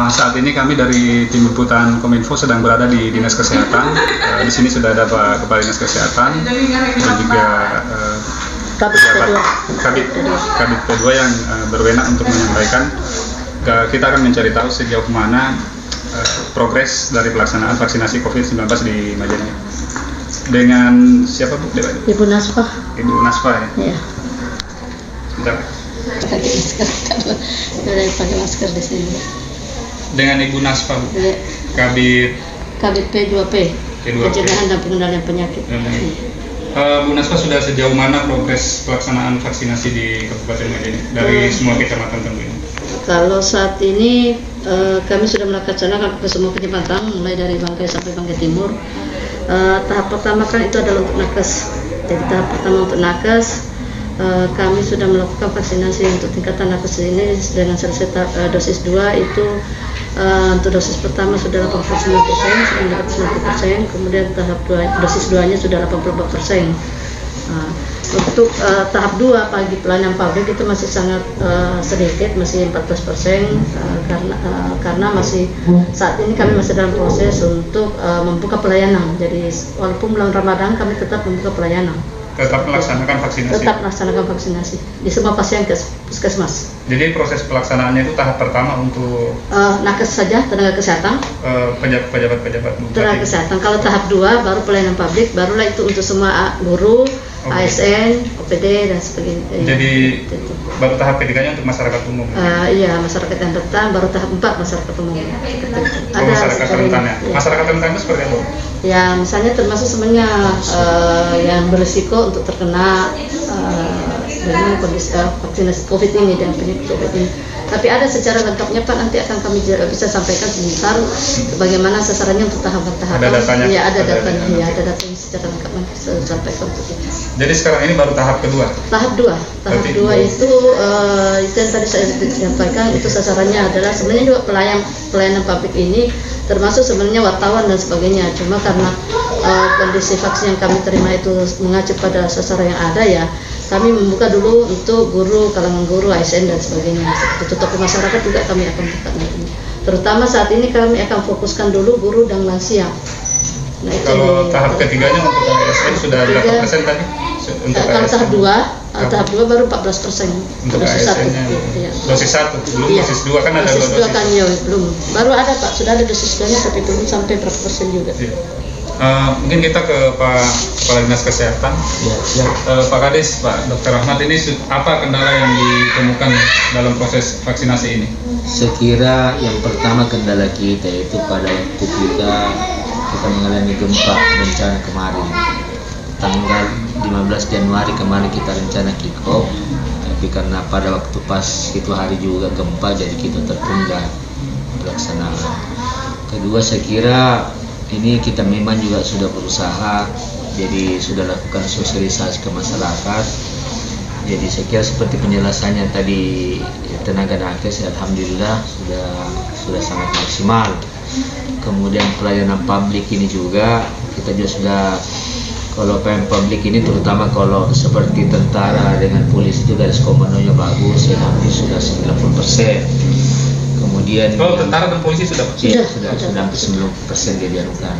Saat ini kami dari tim liputan Kominfo sedang berada di Dinas Kesehatan. Di sini sudah ada Pak Kepala Dinas Kesehatan dan juga Kabid P2 yang berwenang untuk menyampaikan. Kita akan mencari tahu sejauh mana progres dari pelaksanaan vaksinasi COVID-19 di Majene. Dengan siapa Bu? Ibu Nasfa. Ibu Nasfa ya? Iya. Sebentar. Pakai masker, sudah pakai masker di sini. Dengan Ibu Nasfa Bu? Iya. Kabid P2P. Pencegahan dan pengendalian penyakit. Bu Nasfa, sudah sejauh mana progres pelaksanaan vaksinasi di Kabupaten Majene dari semua kecamatan tentunya? Kalau saat ini kami sudah melaksanakan ke semua kecamatan, mulai dari Bangkai sampai Bangkai Timur. Tahap pertama kan itu adalah untuk nakes. Jadi tahap pertama untuk nakes, kami sudah melakukan vaksinasi untuk tingkatan nakes ini dengan selesai dosis 2 itu untuk dosis pertama sudah 89%, sudah 90%, kemudian tahap 2 dosis 2-nya sudah 84%. Untuk tahap 2 bagi pelayanan publik itu masih sangat sedikit, masih 14%, karena masih saat ini kami masih dalam proses untuk membuka pelayanan. Jadi walaupun bulan Ramadan kami tetap membuka pelayanan. Tetap melaksanakan vaksinasi? Tetap melaksanakan vaksinasi di semua pasien puskesmas. Jadi proses pelaksanaannya itu tahap pertama untuk nakes saja, tenaga kesehatan, pejabat tenaga kesehatan. Kalau tahap 2 baru pelayanan publik, barulah itu untuk semua guru, ASN, OPD dan sebagainya. Jadi baru tahap ketiganya untuk masyarakat umum? Iya, masyarakat yang rentan, baru tahap 4 masyarakat umum. Ada masyarakat rentan ya? Ya. Masyarakat rentan itu seperti apa? Ya, misalnya termasuk sebenarnya yang berisiko untuk terkena dengan kondisi vaksinasi COVID ini dan penyakit COVID ini. Tapi ada secara lengkapnya Pak, nanti akan kami bisa sampaikan sebentar bagaimana sasarannya untuk tahapan-tahapan. Ada datanya? Ya, ada datanya. Ya, ada datanya secara lengkap nanti saya sampaikan untuk kita. Jadi sekarang ini baru tahap kedua? Tahap 2 itu yang tadi saya sampaikan, itu sasarannya adalah sebenarnya juga pelayanan publik ini termasuk sebenarnya wartawan dan sebagainya. Cuma karena kondisi vaksin yang kami terima itu mengacu pada sasaran yang ada, ya kami membuka dulu untuk guru, kalangan guru, ASN dan sebagainya. Untuk masyarakat juga kami akan buka nanti. Terutama saat ini kami akan fokuskan dulu guru dan lansia. Nah, kalau tahap ketiganya untuk ASN sudah berapa persen tadi? Kalau tahap 2 baru 14%. Untuk dosis 1. Ya. Dosis 1, belum ya. Dosis 2 kan ada dosis 2 kan ya, belum. Baru ada Pak, sudah ada dosis 2-nya tapi belum sampai berapa persen juga. Ya. Mungkin kita ke Pak Kepala Dinas Kesehatan. Ya. Pak Kadis, Pak Dr. Ahmad, ini apa kendala yang ditemukan dalam proses vaksinasi ini? Sekira yang pertama kendala kita itu pada waktu kita mengalami gempa bencana kemarin, tanggal 15 Januari kemarin kita rencana kick off, tapi karena pada waktu pas itu hari juga gempa, jadi kita tertunda pelaksanaan. Kedua, saya kira ini kita memang juga sudah berusaha, jadi sudah lakukan sosialisasi ke masyarakat. Jadi saya kira seperti penjelasannya tadi tenaga nakes, alhamdulillah sudah sangat maksimal. Kemudian pelayanan publik ini juga kita juga sudah, kalau pelayanan publik ini terutama kalau seperti tentara dengan polisi itu garis komandonya bagus, ya nanti sudah 90%. Kemudian tentara dan polisi sudah hampir 90% dia dianukan.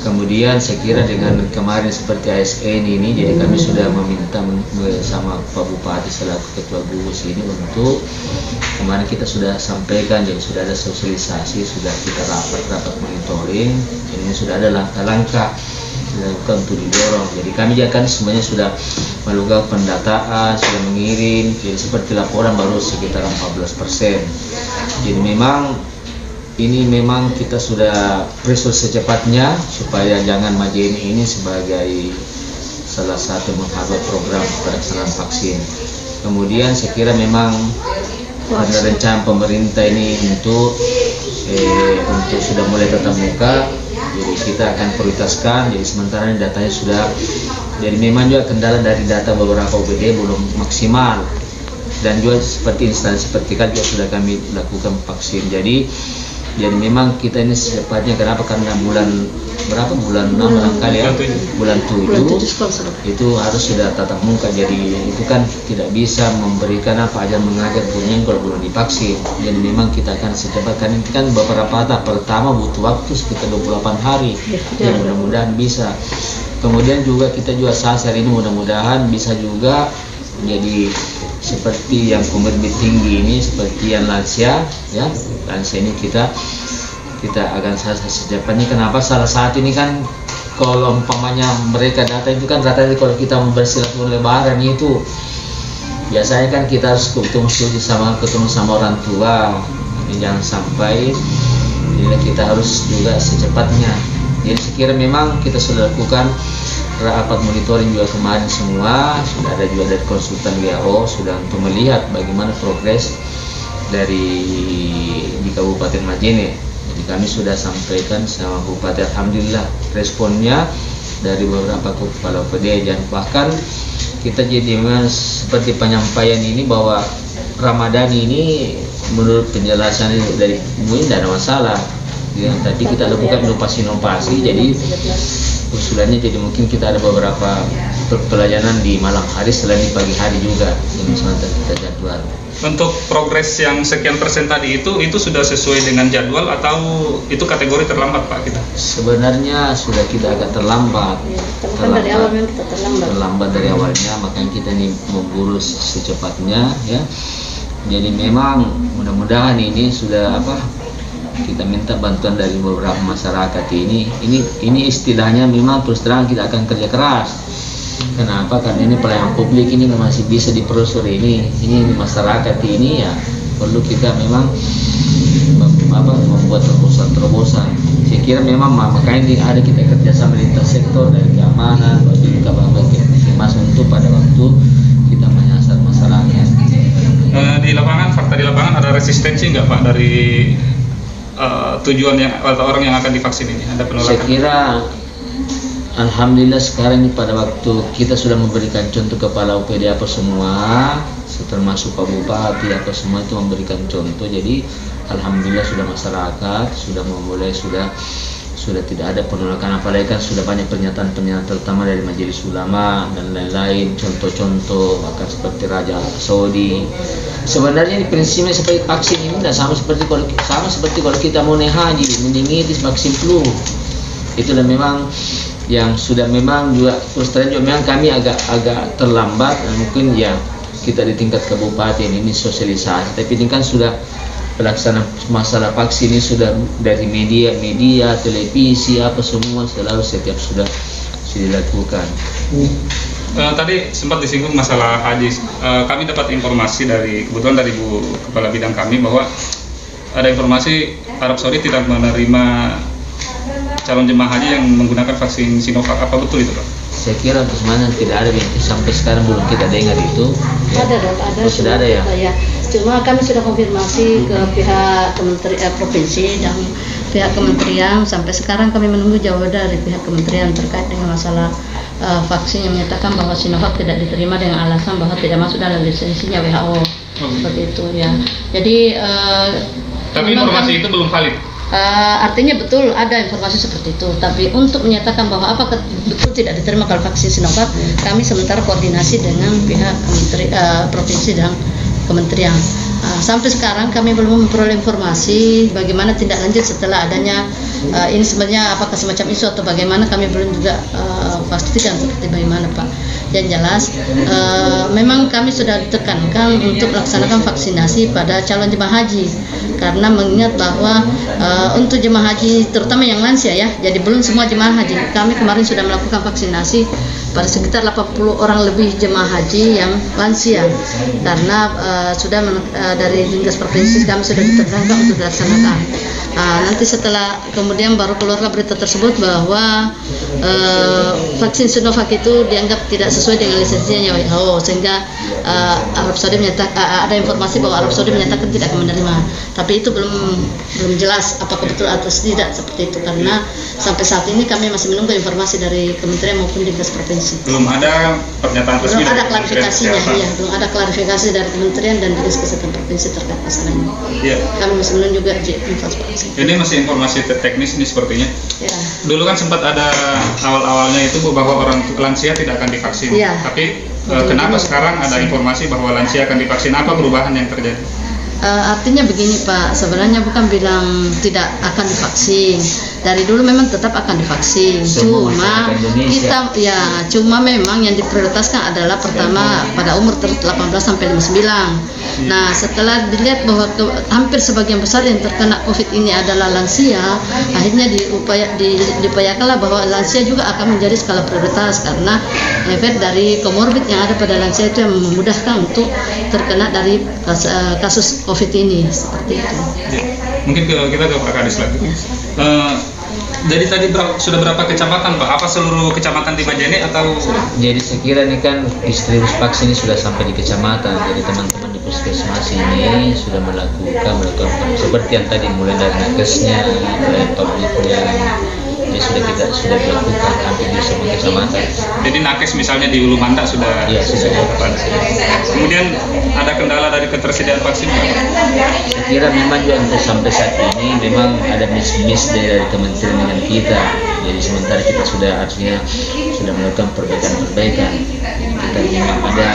Kemudian saya kira dengan kemarin seperti ASN ini, jadi kami sudah meminta sama Pak Bupati selaku Ketua Gugus ini untuk kemarin kita sudah sampaikan, jadi sudah ada sosialisasi, sudah kita rapat monitoring, ini sudah ada langkah-langkah dilakukan untuk didorong. Jadi kami kan semuanya sudah melakukan pendataan, sudah mengirim, jadi seperti laporan baru sekitar 14%. Jadi memang kita sudah resource secepatnya supaya jangan Majene ini sebagai salah satu menghambat program pelaksanaan vaksin. Kemudian saya kira memang ada rencana pemerintah ini untuk sudah mulai tatap muka, jadi kita akan prioritaskan. Jadi sementara ini datanya sudah, jadi memang juga kendala dari data beberapa OPD belum maksimal, dan juga seperti instansi vertikal juga sudah kami lakukan vaksin. Jadi Jadi memang kita ini secepatnya, kenapa? Karena bulan 6 barangkali ya, bulan 7 itu harus sudah tatap muka. Jadi itu kan tidak bisa memberikan ajar mengajar bunyian kalau belum divaksin. Jadi memang kita akan secepatnya, ini kan beberapa tahap. Pertama butuh waktu sekitar 28 hari, ya mudah-mudahan bisa. Kemudian juga kita juga sasar ini mudah-mudahan bisa juga jadi seperti yang komorbid tinggi ini, seperti yang lansia ya. Lansia ini kita akan secepatnya. Kenapa? Salah satu ini kan kalau umpamanya mereka data itu kan rata-rata kalau kita bersilaturahmi lebaran itu biasanya kan kita harus ketemu sama orang tua. Jangan sampai kita harus juga secepatnya. Jadi sekira memang kita sudah lakukan rapat monitoring juga kemarin semua, sudah ada juga dari konsultan WHO sudah untuk melihat bagaimana progres di Kabupaten Majene. Jadi kami sudah sampaikan sama Bupati, alhamdulillah responnya dari beberapa kepala OPD, dan bahkan kita jadi seperti penyampaian ini bahwa Ramadan ini menurut penjelasan dari MUI tidak ada masalah. Tapi kita lakukan inovasi, jadi usulannya jadi mungkin kita ada beberapa pelayanan di malam hari selain di pagi hari juga yang sementara kita jadwal. Untuk progres yang sekian persen tadi itu sudah sesuai dengan jadwal atau itu kategori terlambat Pak kita? Sebenarnya sudah kita agak terlambat. Dari awal memang kita terlambat dari awalnya, makanya kita ini memburu secepatnya ya. Jadi memang mudah-mudahan ini sudah kita minta bantuan dari beberapa masyarakat ini istilahnya memang terus terang kita akan kerja keras. Kenapa? Karena ini pelayanan publik ini masih bisa diprosesori ini masyarakat ini ya perlu kita memang membuat terobosan. Saya kira memang makanya ini ada kita kerjasama lintas sektor dari keamanan, masuk untuk pada waktu kita menyasar masyarakat. Di lapangan, fakta di lapangan ada resistensi nggak Pak dari tujuan atau orang yang akan divaksin ini? Ada penolakan? Saya kira alhamdulillah sekarang ini pada waktu kita sudah memberikan contoh kepala UPD apa semua, termasuk Pak Bupati apa semua itu memberikan contoh. Jadi alhamdulillah sudah masyarakat sudah memulai sudah tidak ada penolakan, apalagi kan sudah banyak pernyataan terutama dari Majelis Ulama dan lain-lain, contoh-contoh bahkan seperti Raja Saudi. Sebenarnya ini prinsipnya seperti vaksin ini tidak sama seperti kalau kita mau naik haji, meningitis, vaksin flu. Itulah memang yang sudah memang juga terus terang juga memang kami agak terlambat, dan mungkin ya kita di tingkat kabupaten ini sosialisasi, tapi ini kan sudah pelaksanaan masalah vaksin ini sudah dari media, televisi apa semua selalu setiap sudah dilakukan. Tadi sempat disinggung masalah haji. Kami dapat informasi kebetulan dari Bu Kepala Bidang kami bahwa ada informasi Arab Saudi tidak menerima calon jemaah haji yang menggunakan vaksin Sinovac. Apa betul itu Pak? Saya kira untuk semuanya tidak ada, sampai sekarang belum kita dengar itu. Ya. Ada. Sudah ada ya. Cuma kami sudah konfirmasi ke pihak provinsi dan pihak kementerian. Sampai sekarang kami menunggu jawaban dari pihak kementerian terkait dengan masalah vaksin yang menyatakan bahwa Sinovac tidak diterima dengan alasan bahwa tidak masuk dalam lisensinya WHO. Seperti itu ya. Jadi tapi informasi itu belum valid. Artinya betul ada informasi seperti itu, tapi untuk menyatakan bahwa apakah betul tidak diterima kalau vaksin Sinovac, kami sementara koordinasi dengan pihak provinsi dan kementerian. Sampai sekarang kami belum memperoleh informasi bagaimana tindak lanjut setelah adanya ini sebenarnya apakah semacam isu atau bagaimana, kami belum juga pastikan seperti bagaimana Pak. Yang jelas memang kami sudah ditekankan untuk melaksanakan vaksinasi pada calon jemaah haji, karena mengingat bahwa untuk jemaah haji terutama yang lansia ya, jadi belum semua jemaah haji. Kami kemarin sudah melakukan vaksinasi pada sekitar 80 orang lebih jemaah haji yang lansia, karena sudah dari Dinas Provinsi kami sudah ditekankan untuk dilaksanakan. Nanti setelah kemudian baru keluarlah berita tersebut bahwa vaksin Sinovac itu dianggap tidak sesuai dengan lisensinya WHO, sehingga Arab Saudi menyatakan ada informasi bahwa Arab Saudi menyatakan tidak akan menerima. Tapi itu belum jelas apakah betul atau tidak seperti itu, karena sampai saat ini kami masih menunggu informasi dari kementerian maupun Dinas Provinsi. Belum ada pernyataan resmi. Belum ada klarifikasinya, ya, belum ada klarifikasi dari kementerian dan Dinas Kesehatan Provinsi terkait masalah ini. Kami masih menunggu juga informasi. Ini masih informasi teknis nih sepertinya. Ya. Dulu kan sempat ada awal-awalnya itu bahwa orang lansia tidak akan divaksin. Ya. Tapi kenapa sekarang ada informasi bahwa lansia akan divaksin? Apa perubahan yang terjadi? Artinya begini Pak, sebenarnya bukan bilang tidak akan divaksin. Dari dulu memang tetap akan divaksin. Cuma memang yang diprioritaskan adalah pertama pada umur 18 sampai 59. Nah, setelah dilihat bahwa hampir sebagian besar yang terkena COVID ini adalah lansia, akhirnya diupayakanlah bahwa lansia juga akan menjadi skala prioritas karena efek dari komorbid yang ada pada lansia itu yang memudahkan untuk terkena dari kasus COVID ini, seperti itu. Ya. Mungkin kita ke Pak Kadis lagi. Ya. Jadi tadi sudah berapa kecamatan Pak? Apa seluruh kecamatan di Majene atau? Jadi saya kira ini kan distribusi vaksin ini sudah sampai di kecamatan. Jadi teman-teman di puskesmas ini sudah melakukan seperti yang tadi mulai dari nakesnya, mulai publiknya. Jadi sudah dilakukan hampir di semua kecamatan. Jadi nakes misalnya di Ulu Manda sudah. Iya, sudah. Kemudian ada kendala dari ketersediaan vaksin Pak? Saya kira memang juga untuk sampai saat ini memang ada miss dari kementerian dengan kita. Jadi sementara kita sudah melakukan perbaikan. Kita memang ada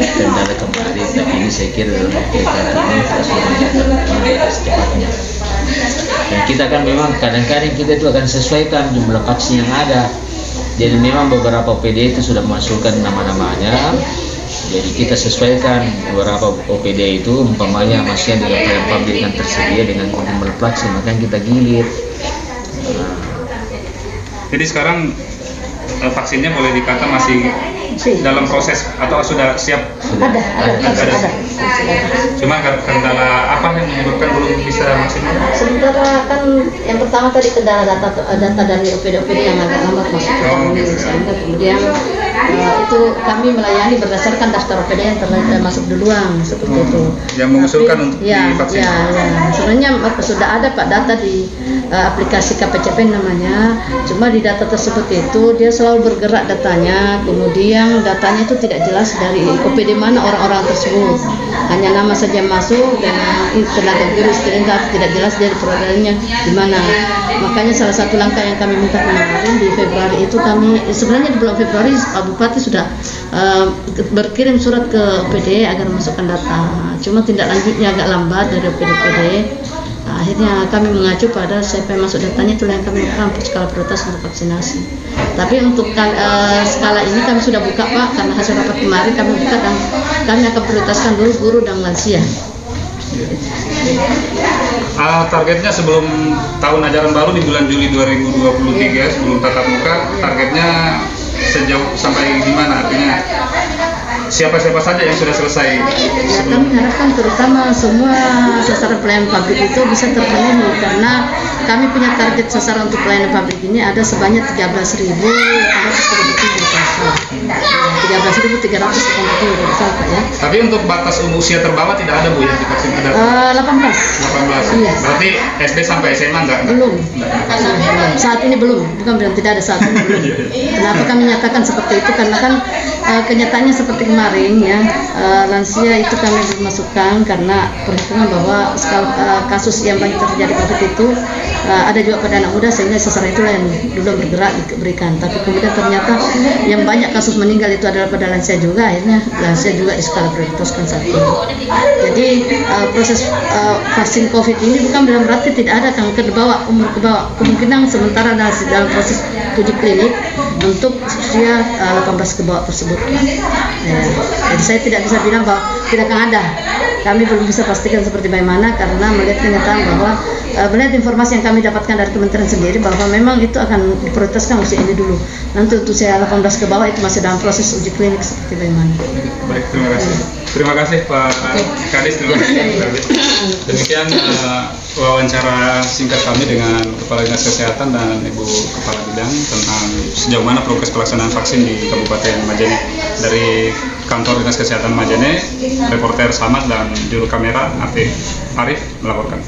kendala kemarin, tapi ini saya kira dalam waktu dekat ini kita sudah melakukan secepatnya. Dan kita kan memang kadang-kadang kita itu akan sesuaikan jumlah vaksin yang ada. Jadi memang beberapa OPD itu sudah memasukkan nama-namanya. Jadi kita sesuaikan beberapa OPD itu umpamanya masih yang di pelayanan publik yang tersedia dengan jumlah vaksin, maka kita gilir. Jadi sekarang vaksinnya boleh dikata masih dalam proses atau sudah siap? Ada. Cuma kendala apa yang menyebabkan belum bisa maksimal? Sementara kan yang pertama tadi kendala data dari OPD-OPD yang agak lambat masuk ke kami, sehingga kemudian itu kami melayani berdasarkan daftar OPD yang masuk duluan, seperti itu. Yang mengusulkan untuk divaksin? Ya. Sebenarnya sudah ada Pak data di aplikasi KPCP namanya, cuma di data tersebut itu dia selalu bergerak datanya, kemudian datanya itu tidak jelas dari OPD mana orang-orang tersebut, hanya nama saja masuk dan tenaga virus tidak jelas dari programnya di mana. Makanya salah satu langkah yang kami minta kemarin di Februari itu sebenarnya di bulan Februari Pak Bupati sudah berkirim surat ke OPD agar masukkan data, cuma tindak lanjutnya agak lambat dari OPD. Akhirnya kami mengacu pada siapa yang masuk datanya, itulah yang kami lakukan skala prioritas untuk vaksinasi. Tapi untuk skala ini kami sudah buka Pak, karena hasil rapat kemarin kami buka dan kami akan prioritaskan dulu guru dan lansia. Targetnya sebelum tahun ajaran baru di bulan Juli 2023 sebelum tatap muka, targetnya sejauh sampai di mana? Artinya siapa-siapa saja yang sudah selesai? Kami harapkan terutama semua sasaran pelayanan publik itu bisa terpenuhi, karena kami punya target sasaran untuk pelayanan publik ini ada sebanyak 13.837 pasal. 13.387 Pak ya. Tapi untuk batas usia terbawah tidak ada Bu yang divaksin? 18. Iya. Berarti SD sampai SMA enggak? Belum. Saat ini belum. Bukan berarti tidak ada, saat ini belum. Kenapa kami nyatakan seperti itu? Karena kan kenyataannya seperti kemarin ya, lansia itu kami masukkan karena perhitungan bahwa kasus yang banyak terjadi COVID itu ada juga pada anak muda, sehingga sasaran itulah yang dulu bergerak diberikan. Tapi kemudian ternyata yang banyak kasus meninggal itu adalah pada lansia juga, akhirnya lansia juga di skala prioritaskan saat ini. Jadi proses vaksin COVID ini bukan dalam berarti tidak ada kanker di bawah, umur ke bawah. Kemungkinan sementara dalam proses uji klinik untuk usia 18 ke bawah tersebut. Jadi saya tidak bisa bilang bahwa tidak akan ada. Kami belum bisa pastikan seperti bagaimana karena melihat kenyataan bahwa melihat informasi yang kami dapatkan dari kementerian sendiri bahwa memang itu akan diprioritaskan usia ini dulu. Nanti untuk usia 18 ke bawah itu masih dalam proses uji klinik seperti bagaimana. Baik, terima kasih. Terima kasih Pak Kadis, terima kasih. Demikian wawancara singkat kami dengan Kepala Dinas Kesehatan dan Ibu Kepala Bidang tentang sejauh mana progres pelaksanaan vaksin di Kabupaten Majene. Dari Kantor Dinas Kesehatan Majene, reporter Samad dan juru kamera Arif melaporkan.